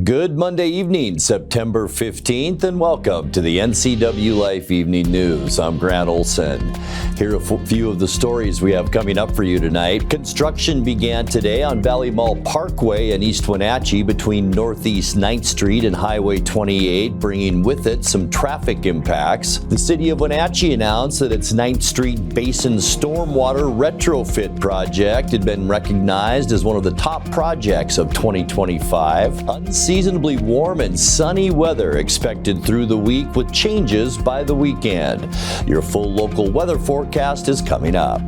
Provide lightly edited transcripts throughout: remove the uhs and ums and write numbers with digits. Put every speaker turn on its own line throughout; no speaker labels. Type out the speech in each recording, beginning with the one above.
Good Monday evening, September 15th, and welcome to the NCWLIFE Evening News. I'm Grant Olson. Here are a few of the stories we have coming up for you tonight. Construction began today on Valley Mall Parkway in East Wenatchee between Northeast 9th Street and Highway 28, bringing with it some traffic impacts. The City of Wenatchee announced that its 9th Street Basin Stormwater Retrofit project had been recognized as one of the top projects of 2025. Unseasonably warm and sunny weather expected through the week with changes by the weekend. Your full local weather forecast is coming up.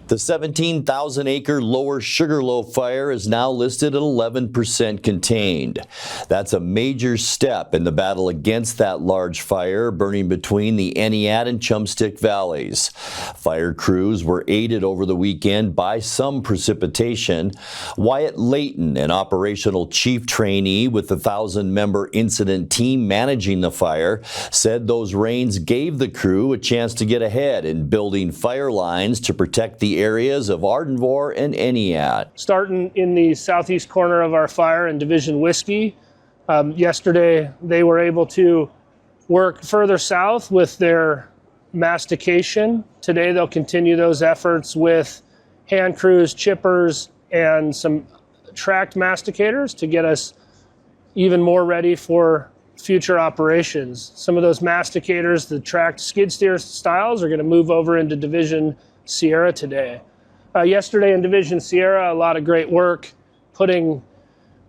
The 17,000-acre Lower Sugarloaf Fire is now listed at 11% contained. That's a major step in the battle against that large fire burning between the Entiat and Chumstick Valleys. Fire crews were aided over the weekend by some precipitation. Wyatt Layton, an operational chief trainee with the 1,000-member incident team managing the fire, said those rains gave the crew a chance to get ahead in building fire lines to protect the areas of Ardenvohr and Entiat.
Starting in the southeast corner of our fire in Division Whiskey, yesterday they were able to work further south with their mastication. Today they'll continue those efforts with hand crews, chippers, and some tracked masticators to get us even more ready for future operations. Some of those masticators, the tracked skid steer styles, are going to move over into Division Sierra today. Yesterday in Division Sierra, a lot of great work putting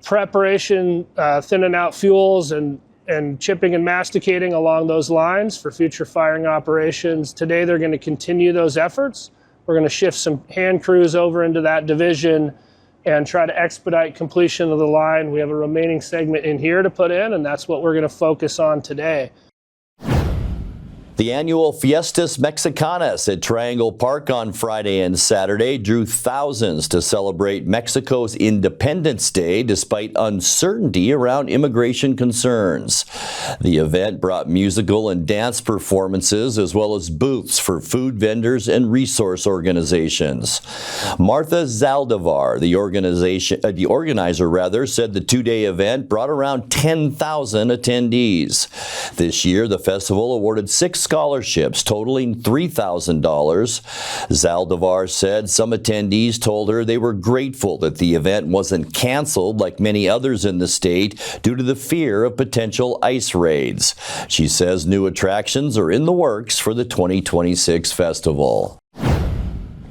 preparation, thinning out fuels and chipping and masticating along those lines for future firing operations. Today they're going to continue those efforts. We're going to shift some hand crews over into that division and try to expedite completion of the line. We have a remaining segment in here to put in, and that's what we're going to focus on today.
The annual Fiestas Mexicanas at Triangle Park on Friday and Saturday drew thousands to celebrate Mexico's Independence Day despite uncertainty around immigration concerns. The event brought musical and dance performances as well as booths for food vendors and resource organizations. Martha Zaldivar, the organizer, said the two-day event brought around 10,000 attendees. This year, the festival awarded 6 scholarships totaling $3,000. Zaldivar said some attendees told her they were grateful that the event wasn't canceled like many others in the state due to the fear of potential ICE raids. She says new attractions are in the works for the 2026 festival.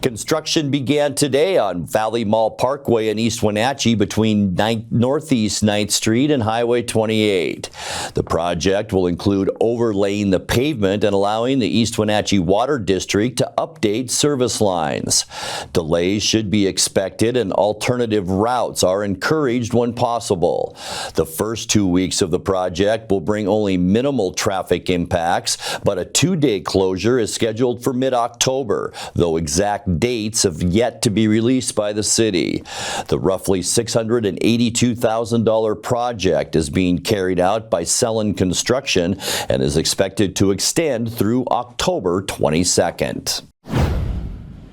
Construction began today on Valley Mall Parkway in East Wenatchee between Northeast 9th Street and Highway 28. The project will include overlaying the pavement and allowing the East Wenatchee Water District to update service lines. Delays should be expected and alternative routes are encouraged when possible. The first 2 weeks of the project will bring only minimal traffic impacts, but a 2-day closure is scheduled for mid-October, though exact dates have yet to be released by the city. The roughly $682,000 project is being carried out by Sellen Construction and is expected to extend through October 22nd.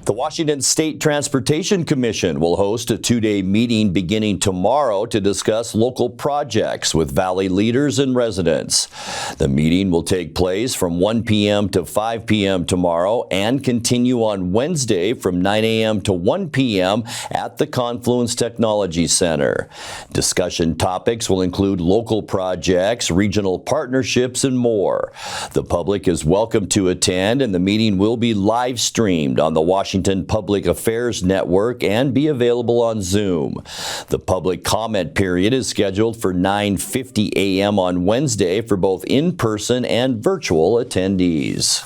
The Washington State Transportation Commission will host a 2-day meeting beginning tomorrow to discuss local projects with Valley leaders and residents. The meeting will take place from 1 p.m. to 5 p.m. tomorrow and continue on Wednesday from 9 a.m. to 1 p.m. at the Confluence Technology Center. Discussion topics will include local projects, regional partnerships, and more. The public is welcome to attend, and the meeting will be live streamed on the Washington Public Affairs Network and be available on Zoom. The public comment period is scheduled for 9:50 a.m. on Wednesday for both in-person and virtual attendees.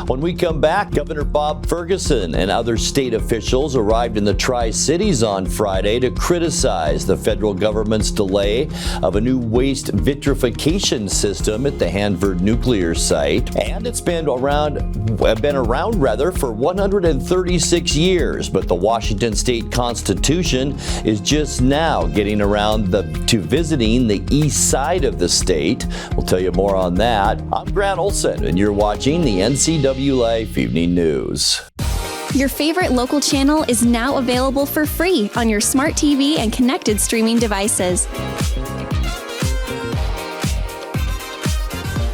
When we come back, Governor Bob Ferguson and other state officials arrived in the Tri-Cities on Friday to criticize the federal government's delay of a new waste vitrification system at the Hanford nuclear site. And it's been around for 136 years, but the Washington State Constitution is just now getting around to visiting the east side of the state. We'll tell you more on that. I'm Grant Olson, and you're watching the NCWLIFE Evening News.
Your favorite local channel is now available for free on your smart TV and connected streaming devices.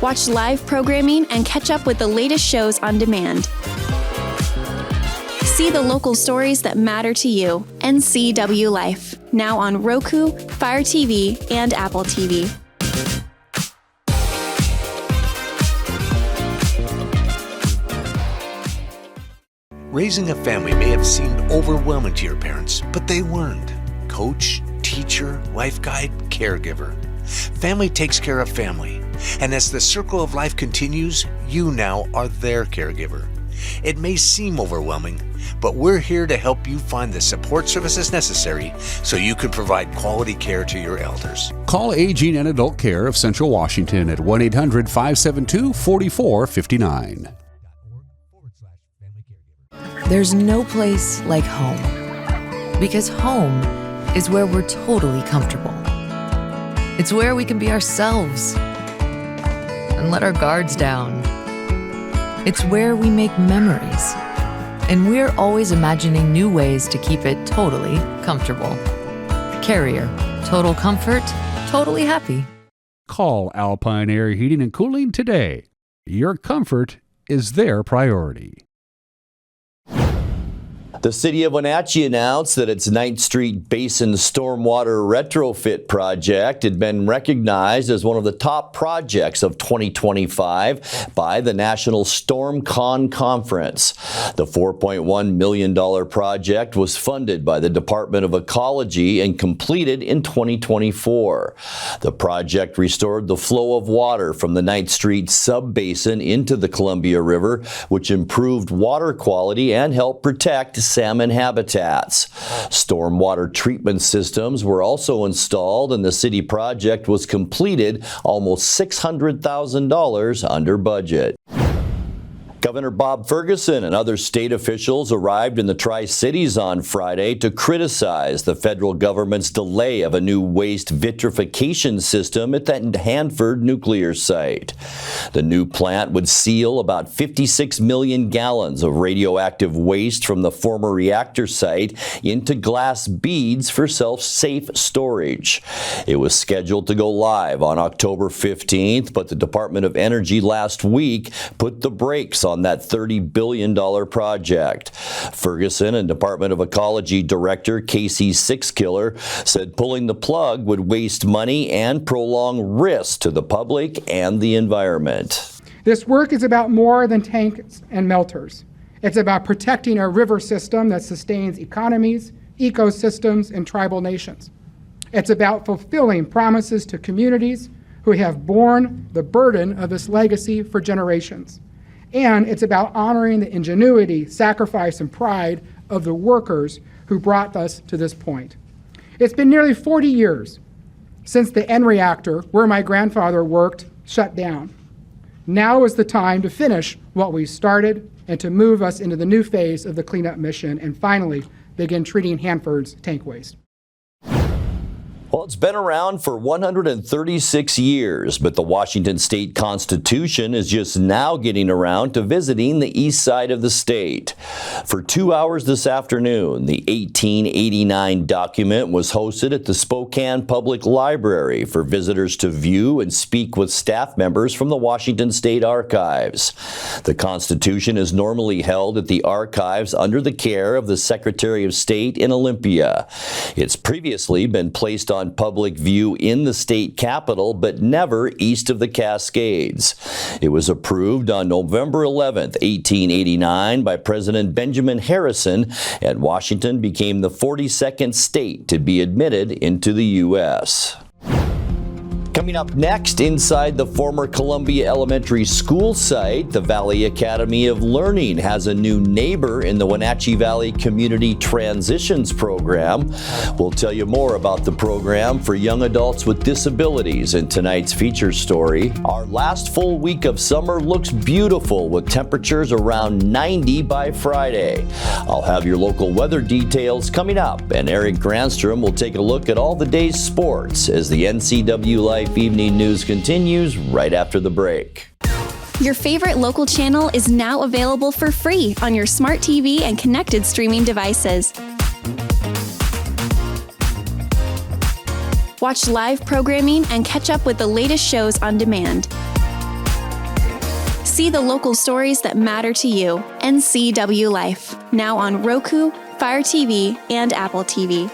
Watch live programming and catch up with the latest shows on demand. See the local stories that matter to you. NCWLIFE, now on Roku, Fire TV, and Apple TV.
Raising a family may have seemed overwhelming to your parents, but they weren't. Coach, teacher, life guide, caregiver. Family takes care of family. And as the circle of life continues, you now are their caregiver. It may seem overwhelming, but we're here to help you find the support services necessary so you can provide quality care to your elders.
Call Aging and Adult Care of Central Washington at 1-800-572-4459.
There's no place like home, because home is where we're totally comfortable. It's where we can be ourselves and let our guards down. It's where we make memories, and we're always imagining new ways to keep it totally comfortable. Carrier, total comfort, totally happy.
Call Alpine Air Heating and Cooling today. Your comfort is their priority.
The city of Wenatchee announced that its 9th Street Basin Stormwater Retrofit project had been recognized as one of the top projects of 2025 by the National StormCon Conference. The $4.1 million project was funded by the Department of Ecology and completed in 2024. The project restored the flow of water from the 9th Street sub-basin into the Columbia River, which improved water quality and helped protect salmon habitats. Stormwater treatment systems were also installed, and the city project was completed almost $600,000 under budget. Governor Bob Ferguson and other state officials arrived in the Tri-Cities on Friday to criticize the federal government's delay of a new waste vitrification system at that Hanford nuclear site. The new plant would seal about 56 million gallons of radioactive waste from the former reactor site into glass beads for safe storage. It was scheduled to go live on October 15th, but the Department of Energy last week put the brakes on that $30 billion project. Ferguson and Department of Ecology Director Casey Sixkiller said pulling the plug would waste money and prolong risk to the public and the environment.
This work is about more than tanks and melters. It's about protecting a river system that sustains economies, ecosystems, and tribal nations. It's about fulfilling promises to communities who have borne the burden of this legacy for generations. And it's about honoring the ingenuity, sacrifice, and pride of the workers who brought us to this point. It's been nearly 40 years since the N reactor, where my grandfather worked, shut down. Now is the time to finish what we started and to move us into the new phase of the cleanup mission and finally begin treating Hanford's tank waste.
Well, it's been around for 136 years, but the Washington State Constitution is just now getting around to visiting the east side of the state. For 2 hours this afternoon, the 1889 document was hosted at the Spokane Public Library for visitors to view and speak with staff members from the Washington State Archives. The Constitution is normally held at the archives under the care of the Secretary of State in Olympia. It's previously been placed on public view in the state capitol, but never east of the Cascades. It was approved on November 11th, 1889 by President Benjamin Harrison, and Washington became the 42nd state to be admitted into the U.S. Coming up next, inside the former Columbia Elementary School site, the Valley Academy of Learning has a new neighbor in the Wenatchee Valley Community Transitions Program. We'll tell you more about the program for young adults with disabilities in tonight's feature story. Our last full week of summer looks beautiful with temperatures around 90 by Friday. I'll have your local weather details coming up, and Eric Granstrom will take a look at all the day's sports as the NCWLIFE Evening News continues right after the break.
Your favorite local channel is now available for free on your smart TV and connected streaming devices. Watch live programming and catch up with the latest shows on demand. See the local stories that matter to you. NCWLIFE, now on Roku, Fire TV, and Apple TV.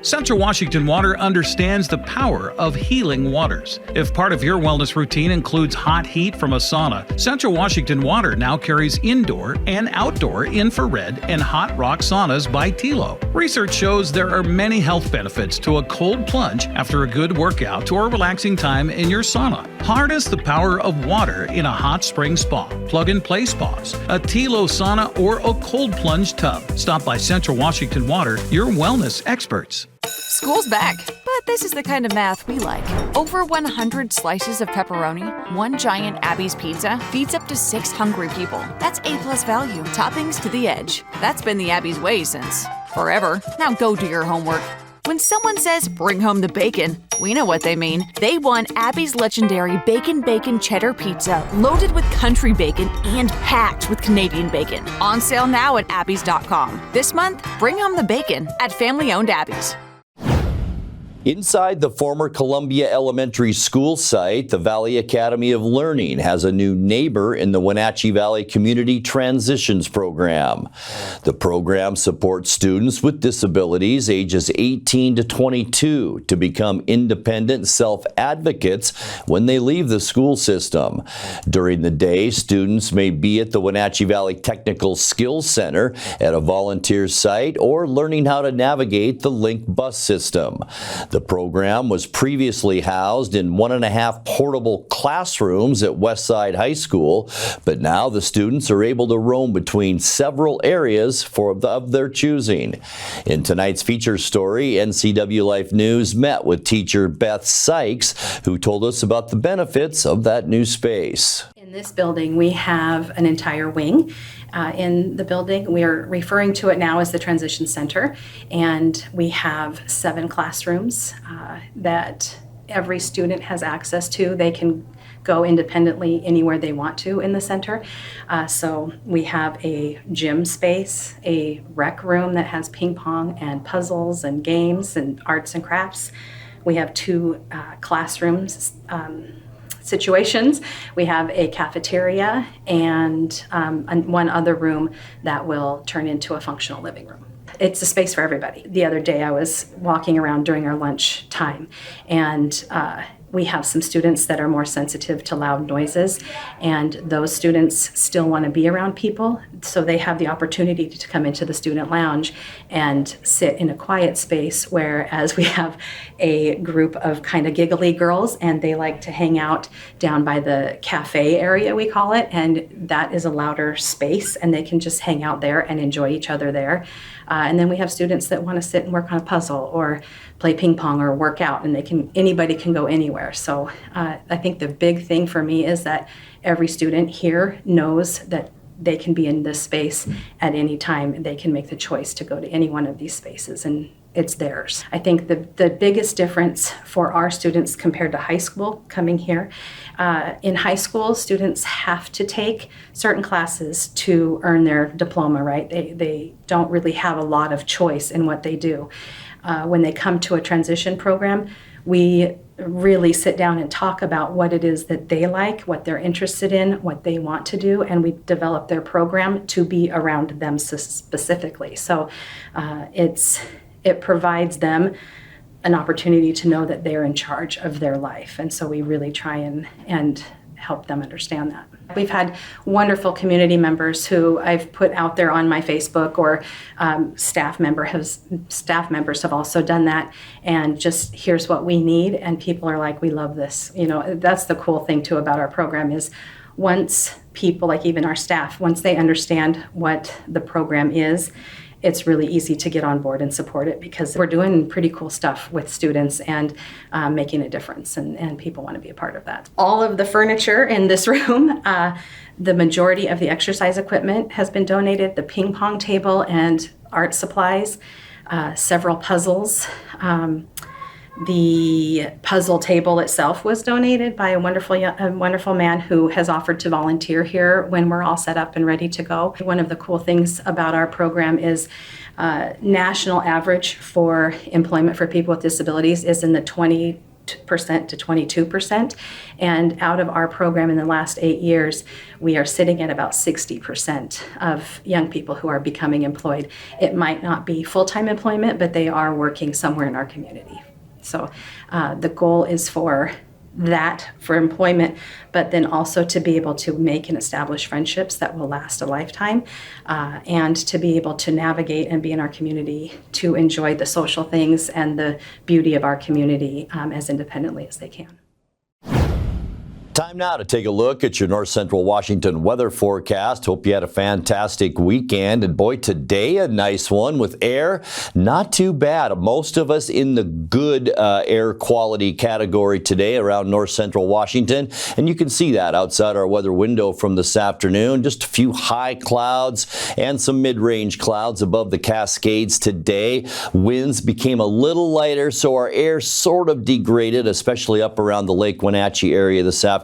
Central Washington Water understands the power of healing waters. If part of your wellness routine includes hot heat from a sauna, Central Washington Water now carries indoor and outdoor infrared and hot rock saunas by Tilo. Research shows there are many health benefits to a cold plunge after a good workout or relaxing time in your sauna. Harness the power of water in a hot spring spa, plug-and-play spas, a Tilo sauna, or a cold plunge tub. Stop by Central Washington Water, your wellness experts.
School's back, but this is the kind of math we like. Over 100 slices of pepperoni, one giant Abby's pizza feeds up to 6 hungry people. That's A+ value, toppings to the edge. That's been the Abby's way since forever. Now go do your homework. When someone says, bring home the bacon, we know what they mean. They want Abby's legendary Bacon Cheddar Pizza, loaded with country bacon and packed with Canadian bacon. On sale now at abbys.com. This month, bring home the bacon at family-owned Abby's.
Inside the former Columbia Elementary School site, the Valley Academy of Learning has a new neighbor in the Wenatchee Valley Community Transitions Program. The program supports students with disabilities ages 18 to 22 to become independent self-advocates when they leave the school system. During the day, students may be at the Wenatchee Valley Technical Skills Center at a volunteer site or learning how to navigate the Link bus system. The program was previously housed in 1.5 portable classrooms at Westside High School, but now the students are able to roam between several areas of their choosing. In tonight's feature story, NCWLIFE News met with teacher Beth Sykes, who told us about the benefits of that new space.
In this building, we have an entire wing. In the building, we are referring to it now as the Transition Center, and we have 7 classrooms that every student has access to. They can go independently anywhere they want to in the center. So we have a gym space, a rec room that has ping pong and puzzles and games and arts and crafts. We have 2 classrooms situations. We have a cafeteria and one other room that will turn into a functional living room. It's a space for everybody. The other day I was walking around during our lunch time, and we have some students that are more sensitive to loud noises, and those students still want to be around people, so they have the opportunity to come into the student lounge and sit in a quiet space, whereas we have a group of kind of giggly girls, and they like to hang out down by the cafe area, we call it, and that is a louder space, and they can just hang out there and enjoy each other there. And then we have students that want to sit and work on a puzzle or play ping pong or work out, and anybody can go anywhere. So I think the big thing for me is that every student here knows that they can be in this space at any time. They can make the choice to go to any one of these spaces, and it's theirs. I think the biggest difference for our students compared to high school coming here, in high school, students have to take certain classes to earn their diploma, right? They don't really have a lot of choice in what they do. When they come to a transition program, we really sit down and talk about what it is that they like, what they're interested in, what they want to do, and we develop their program to be around them specifically. So it provides them an opportunity to know that they're in charge of their life. And so we really try and help them understand that. We've had wonderful community members who I've put out there on my Facebook, or staff members have also done that, and just here's what we need, and people are like, we love this. You know, that's the cool thing too about our program is once people, like even our staff, once they understand what the program is, it's really easy to get on board and support it, because we're doing pretty cool stuff with students and making a difference, and people want to be a part of that. All of the furniture in this room, the majority of the exercise equipment has been donated, the ping pong table and art supplies. several puzzles. The puzzle table itself was donated by a wonderful man who has offered to volunteer here when we're all set up and ready to go. One of the cool things about our program is national average for employment for people with disabilities is in the 20% to 22%. And out of our program in the last 8 years, we are sitting at about 60% of young people who are becoming employed. It might not be full-time employment, but they are working somewhere in our community. So the goal is for employment, but then also to be able to make and establish friendships that will last a lifetime, and to be able to navigate and be in our community to enjoy the social things and the beauty of our community as independently as they can.
Time now to take a look at your North Central Washington weather forecast. Hope you had a fantastic weekend. And boy, today a nice one with air. Not too bad. Most of us in the good air quality category today around North Central Washington. And you can see that outside our weather window from this afternoon. Just a few high clouds and some mid-range clouds above the Cascades today. Winds became a little lighter, so our air sort of degraded, especially up around the Lake Wenatchee area this afternoon.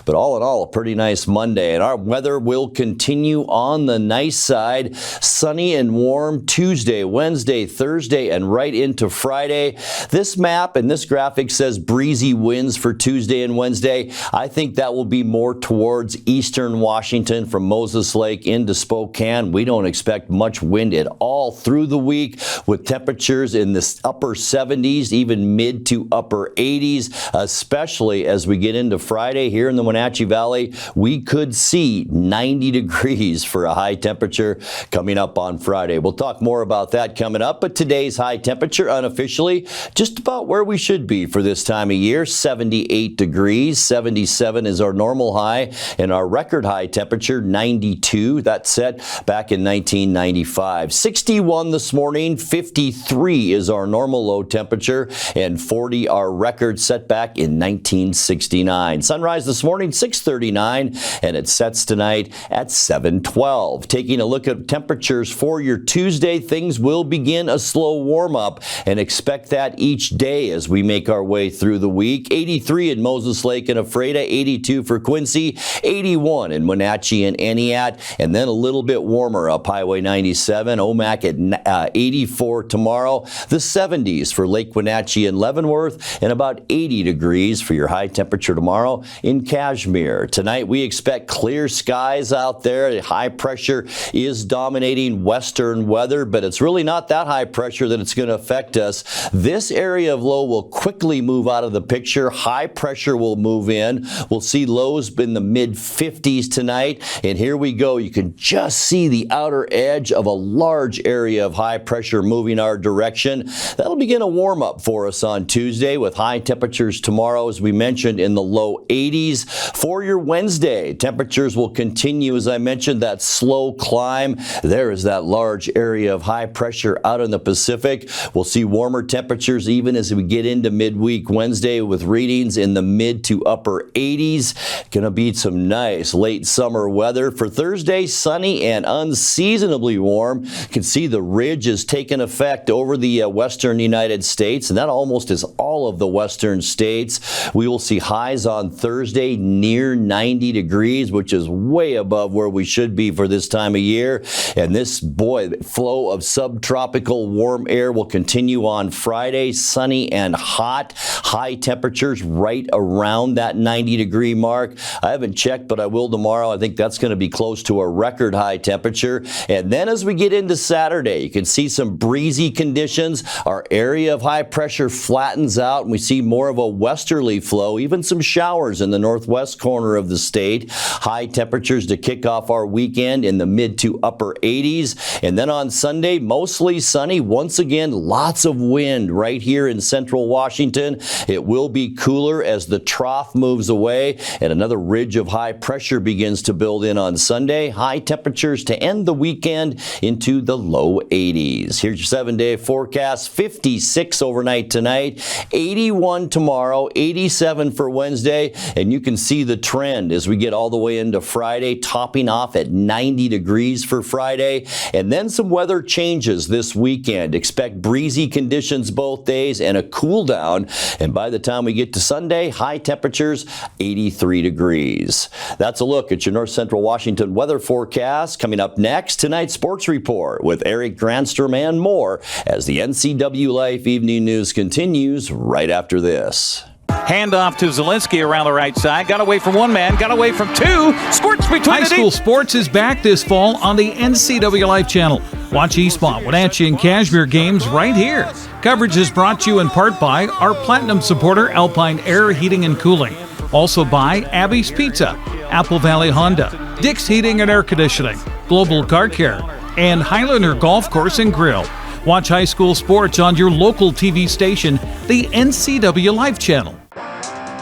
But all in all, a pretty nice Monday. And our weather will continue on the nice side. Sunny and warm Tuesday, Wednesday, Thursday, and right into Friday. This map and this graphic says breezy winds for Tuesday and Wednesday. I think that will be more towards eastern Washington from Moses Lake into Spokane. We don't expect much wind at all through the week, with temperatures in the upper 70s, even mid to upper 80s, especially as we get into Friday here in the Wenatchee Valley. We could see 90 degrees for a high temperature coming up on Friday. We'll talk more about that coming up, but today's high temperature unofficially just about where we should be for this time of year, 78 degrees. 77 is our normal high, and our record high temperature, 92. That's set back in 1995. 61 this morning, 53 is our normal low temperature, and 40 our record set back in 1969. Sunrise this morning, 6:39, and it sets tonight at 7:12. Taking a look at temperatures for your Tuesday, things will begin a slow warm-up, and expect that each day as we make our way through the week. 83 in Moses Lake and Ephrata, 82 for Quincy, 81 in Wenatchee and Entiat, and then a little bit warmer up Highway 97, Omak at 84 tomorrow. The 70s for Lake Wenatchee and Leavenworth, and about 80 degrees for your high temperature tomorrow in Kashmir. Tonight we expect clear skies out there. High pressure is dominating western weather, but it's really not that high pressure that it's going to affect us. This area of low will quickly move out of the picture. High pressure will move in. We'll see lows in the mid 50s tonight, and here we go. You can just see the outer edge of a large area of high pressure moving our direction. That'll begin a warm up for us on Tuesday, with high temperatures tomorrow, as we mentioned, in the low 80s. For your Wednesday, temperatures will continue, as I mentioned, that slow climb. There is that large area of high pressure out in the Pacific. We'll see warmer temperatures even as we get into midweek Wednesday, with readings in the mid to upper 80s. Going to be some nice late summer weather. For Thursday, sunny and unseasonably warm. You can see the ridge is taking effect over the western United States, and that almost is all of the western states. We will see highs on Thursday near 90 degrees, which is way above where we should be for this time of year. And this flow of subtropical warm air will continue on Friday, sunny and hot. High temperatures right around that 90 degree mark. I haven't checked, but I will tomorrow. I think that's going to be close to a record high temperature. And then as we get into Saturday, you can see some breezy conditions. Our area of high pressure flattens out, and we see more of a westerly flow, even some showers in the northwest corner of the state. High temperatures to kick off our weekend in the mid to upper 80s. And then on Sunday, mostly sunny. Once again, lots of wind right here in central Washington. It will be cooler as the trough moves away and another ridge of high pressure begins to build in on Sunday. High temperatures to end the weekend into the low 80s. Here's your 7-day forecast. 56 overnight tonight, 81 tomorrow, 87 for Wednesday, and you can see the trend as we get all the way into Friday, topping off at 90 degrees for Friday, and then some weather changes this weekend. Expect breezy conditions both days and a cool down, and by the time we get to Sunday, high temperatures 83 degrees. That's a look at your North Central Washington weather forecast. Coming up next, tonight's sports report with Eric Granstrom and more as the NCWLIFE Evening News continues right after this.
Hand off to Zielinski around the right side. Got away from one man, got away from two. Squirts between High school sports is back this fall on the NCWLIFE channel. Watch East Wenatchee and Cashmere games right here. Coverage is brought to you in part by our Platinum supporter, Alpine Air Heating and Cooling. Also by Abby's Pizza, Apple Valley Honda, Dick's Heating and Air Conditioning, Global Car Care, and Highlander Golf Course and Grill. Watch high school sports on your local TV station, the NCWLIFE channel.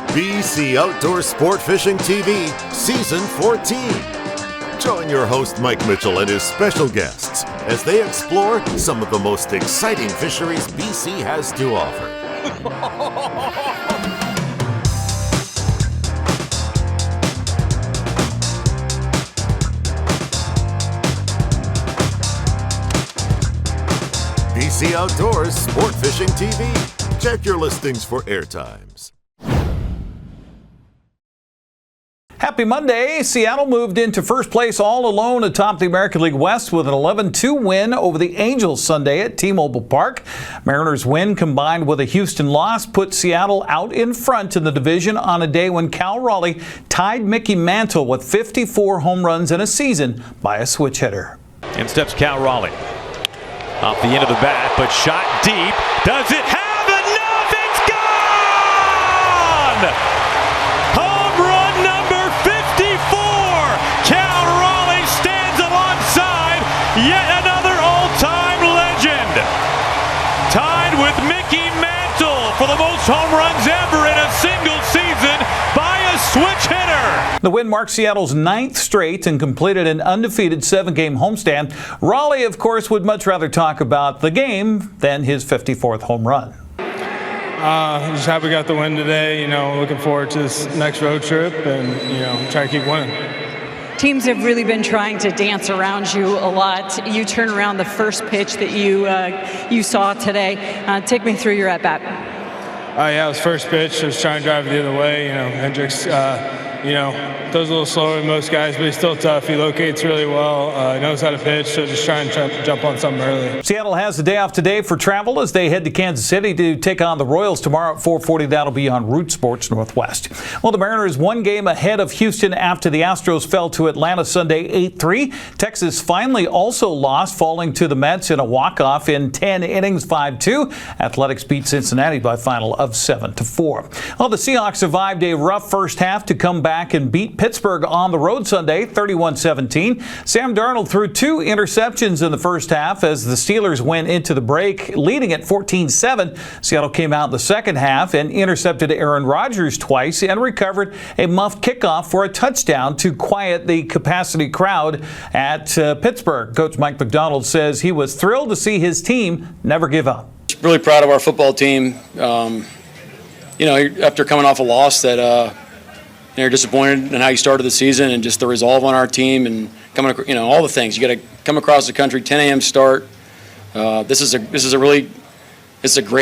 BC Outdoor Sport Fishing TV, Season 14. Join your host Mike Mitchell and his special guests as they explore some of the most exciting fisheries BC has to offer. BC Outdoors Sport Fishing TV. Check your listings for airtimes.
Happy Monday. Seattle moved into first place all alone atop the American League West with an 11-2 win over the Angels Sunday at T-Mobile Park. Mariners' win combined with a Houston loss put Seattle out in front in the division on a day when Cal Raleigh tied Mickey Mantle with 54 home runs in a season by a switch hitter.
In steps Cal Raleigh. Off the end of the bat, but shot deep. Does it have enough? It's gone! Home run number 54! Cal Raleigh stands alongside yet another all-time legend. Tied with Mickey Mantle for the most home runs ever in a single season by a switch hitter.
The win marked Seattle's 9th straight and completed an undefeated 7-game homestand. Raleigh, of course, would much rather talk about the game than his 54th home run.
I'm just happy we got the win today. Looking forward to this next road trip and, try to keep winning.
Teams have really been trying to dance around you a lot. You turn around the first pitch that you saw today. Take me through your at-bat.
Yeah, it was first pitch. I was trying to drive it the other way. Hendricks, throws a little slower than most guys, but he's still tough. He locates really well. Knows how to pitch, so just trying to jump on something early.
Seattle has the day off today for travel as they head to Kansas City to take on the Royals tomorrow at 4:40. That'll be on Root Sports Northwest. Well, the Mariners one game ahead of Houston after the Astros fell to Atlanta Sunday 8-3. Texas finally also lost, falling to the Mets in a walk-off in 10 innings 5-2. Athletics beat Cincinnati by a final of 7-4. Well, the Seahawks survived a rough first half to come back and beat Pittsburgh on the road Sunday 31-17. Sam Darnold threw 2 interceptions in the first half as the Steelers went into the break leading at 14-7. Seattle came out in the second half and intercepted Aaron Rodgers twice and recovered a muffed kickoff for a touchdown to quiet the capacity crowd at Pittsburgh. Coach Mike McDonald says he was thrilled to see his team never give up.
Really proud of our football team. After coming off a loss that you're disappointed in how you started the season and just the resolve on our team and coming, all the things. You got to come across the country, 10 a.m. start. This is a great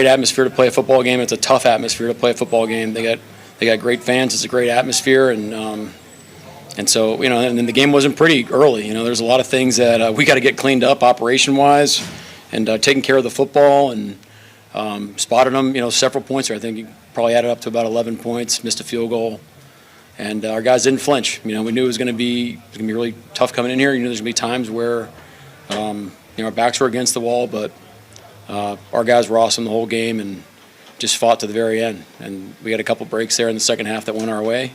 atmosphere to play a football game. It's a tough atmosphere to play a football game. They got great fans. It's a great atmosphere, and so and then the game wasn't pretty early. There's a lot of things that we got to get cleaned up operation-wise, and taking care of the football and spotted them. Several points there. I think you probably added up to about 11 points. Missed a field goal. And our guys didn't flinch. We knew it was going to be really tough coming in here. There's going to be times where, our backs were against the wall, but our guys were awesome the whole game and just fought to the very end. And we had a couple breaks there in the second half that went our way,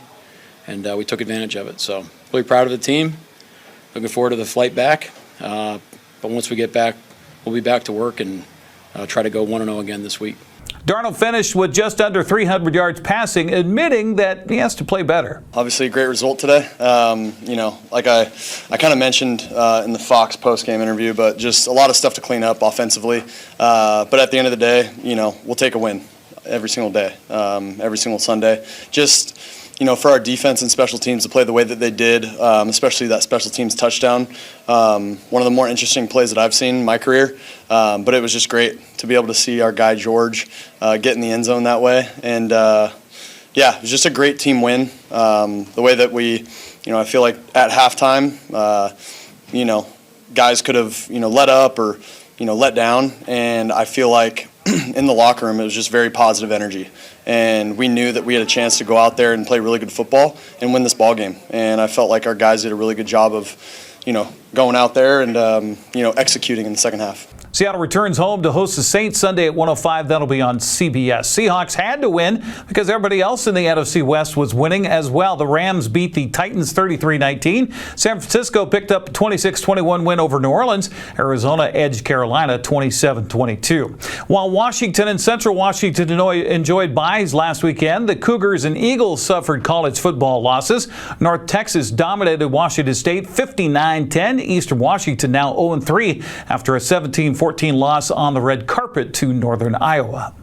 and we took advantage of it. So really proud of the team. Looking forward to the flight back. But once we get back, we'll be back to work and try to go 1-0 again this week.
Darnold finished with just under 300 yards passing, admitting that he has to play better.
Obviously, a great result today. Like I kind of mentioned in the Fox post-game interview, but just a lot of stuff to clean up offensively. But at the end of the day, we'll take a win every single day, every single Sunday. Just for our defense and special teams to play the way that they did, especially that special teams touchdown. One of the more interesting plays that I've seen in my career. But it was just great to be able to see our guy George get in the end zone that way. And it was just a great team win. The way that we, I feel like at halftime, guys could have, let up or, let down. And I feel like in the locker room, it was just very positive energy. And we knew that we had a chance to go out there and play really good football and win this ball game. And I felt like our guys did a really good job of, going out there and, executing in the second half.
Seattle returns home to host the Saints Sunday at 1:05. That'll be on CBS. Seahawks had to win because everybody else in the NFC West was winning as well. The Rams beat the Titans 33-19. San Francisco picked up a 26-21 win over New Orleans. Arizona edged Carolina 27-22. While Washington and Central Washington enjoyed byes last weekend, the Cougars and Eagles suffered college football losses. North Texas dominated Washington State 59-10. Eastern Washington now 0-3 after a 17-14 loss on the red carpet to Northern Iowa.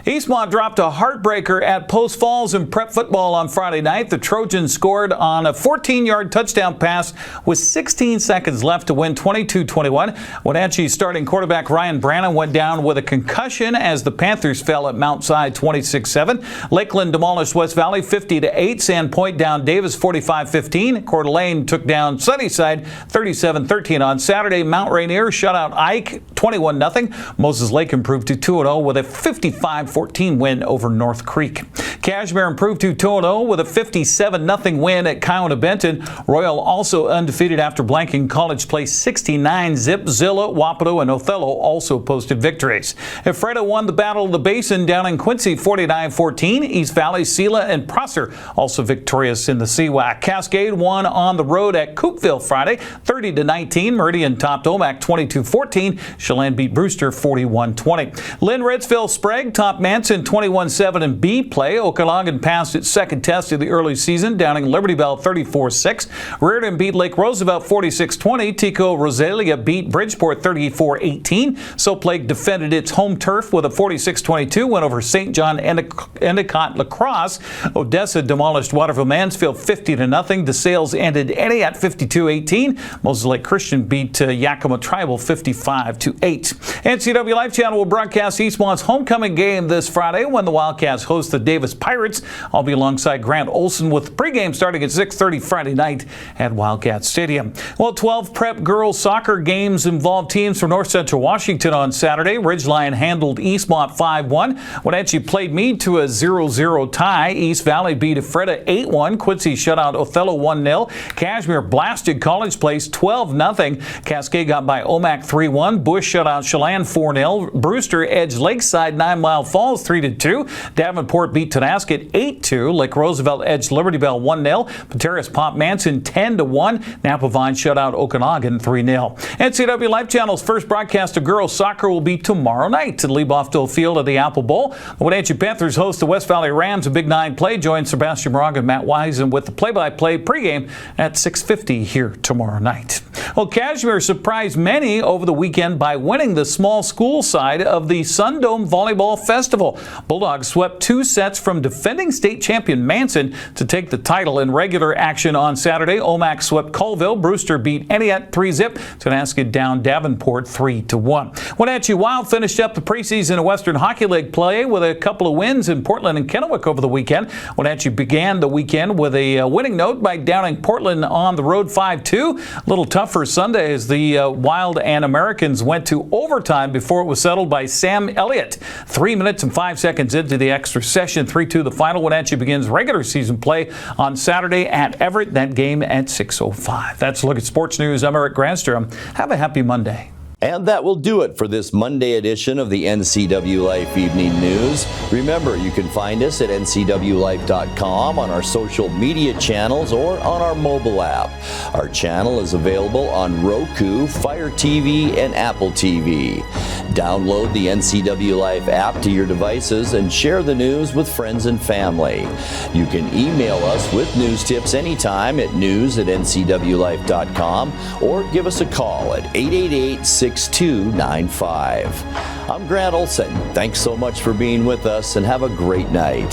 Eastmont dropped a heartbreaker at Post Falls in prep football on Friday night. The Trojans scored on a 14-yard touchdown pass with 16 seconds left to win 22-21. Wenatchee starting quarterback Ryan Brannon went down with a concussion as the Panthers fell at Mount Si 26-7. Lakeland demolished West Valley 50-8. Sandpoint down Davis 45-15. Coeur d'Alene took down Sunnyside 37-13. On Saturday, Mount Rainier shut out Ike 21-0. Moses Lake improved to 2-0 with a 55-14 win over North Creek. Cashmere improved to 2-0 with a 57-0 win at Kiona Benton. Royal also undefeated after blanking College Place 69-zip. Zilla, Wapato, and Othello also posted victories. Ephrata won the Battle of the Basin down in Quincy 49-14. East Valley, Sela, and Prosser also victorious in the CWAC. Cascade won on the road at Coopville Friday 30-19. Meridian topped Omak 22-14. Chelan beat Brewster 41-20. Lynn Ritzville Sprague topped Manson 21-7 in B play. Okanagan passed its second test of the early season, downing Liberty Bell 34-6. Reardon beat Lake Roosevelt 46-20. Tico Rosalia beat Bridgeport 34-18. Soap Lake defended its home turf with a 46-22 win over St. John Endicott Lacrosse. Odessa demolished Waterville Mansfield 50-0. DeSales ended Entiat 52-18. Moses Lake Christian beat Yakima Tribal 55-8. NCWLIFE channel will broadcast Eastmont's homecoming game this Friday when the Wildcats host the Davis Pirates. I'll be alongside Grant Olson with the pregame starting at 6:30 Friday night at Wildcat Stadium. Well, 12 prep girls soccer games involved teams from North Central Washington on Saturday. Ridgeline handled Eastmont 5-1. Wenatchee played Meade to a 0-0 tie. East Valley beat Ephrata 8-1. Quincy shut out Othello 1-0. Cashmere blasted College Place 12-0. Cascade got by Omak 3-1. Bush shut out Chelan 4-0. Brewster edged Lakeside 9 Mile Falls 3-2. Davenport beat Tonasket 8-2. Lake Roosevelt edged Liberty Bell 1-0. Pateras popped Manson 10-1. Napavine shut out Okanagan 3-0. NCWLIFE channel's first broadcast of girls soccer will be tomorrow night at Lee-Bofto Field at the Apple Bowl. The Wenatchee Panthers host the West Valley Rams. A Big Nine play. Join Sebastian Moraga and Matt Wisen with the play-by-play pregame at 6:50 here tomorrow night. Well, Cashmere surprised many over the weekend by winning the small school side of the Sundome Volleyball Festival. Bulldogs swept 2 sets from defending state champion Manson to take the title in regular action on Saturday. Omak swept Colville. Brewster beat Entiat 3-zip. Tonasket down Davenport 3-1. Wenatchee Wild finished up the preseason Western Hockey League play with a couple of wins in Portland and Kennewick over the weekend. Wenatchee began the weekend with a winning note by downing Portland on the road 5-2. A little tougher Sunday as the Wild and Americans went to overtime before it was settled by Sam Elliott. 3 minutes and 5 seconds into the extra session, 3-2 the final. Wenatchee begins regular season play on Saturday at Everett. That game at 6:05. That's a look at sports news. I'm Eric Granstrom. Have a happy Monday.
And that will do it for this Monday edition of the NCWLIFE Evening News. Remember, you can find us at ncwlife.com, on our social media channels, or on our mobile app. Our channel is available on Roku, Fire TV, and Apple TV. Download the NCWLIFE app to your devices and share the news with friends and family. You can email us with news tips anytime at news@ncwlife.com or give us a call at 888-6 6295. I'm Grant Olson. Thanks so much for being with us and have a great night.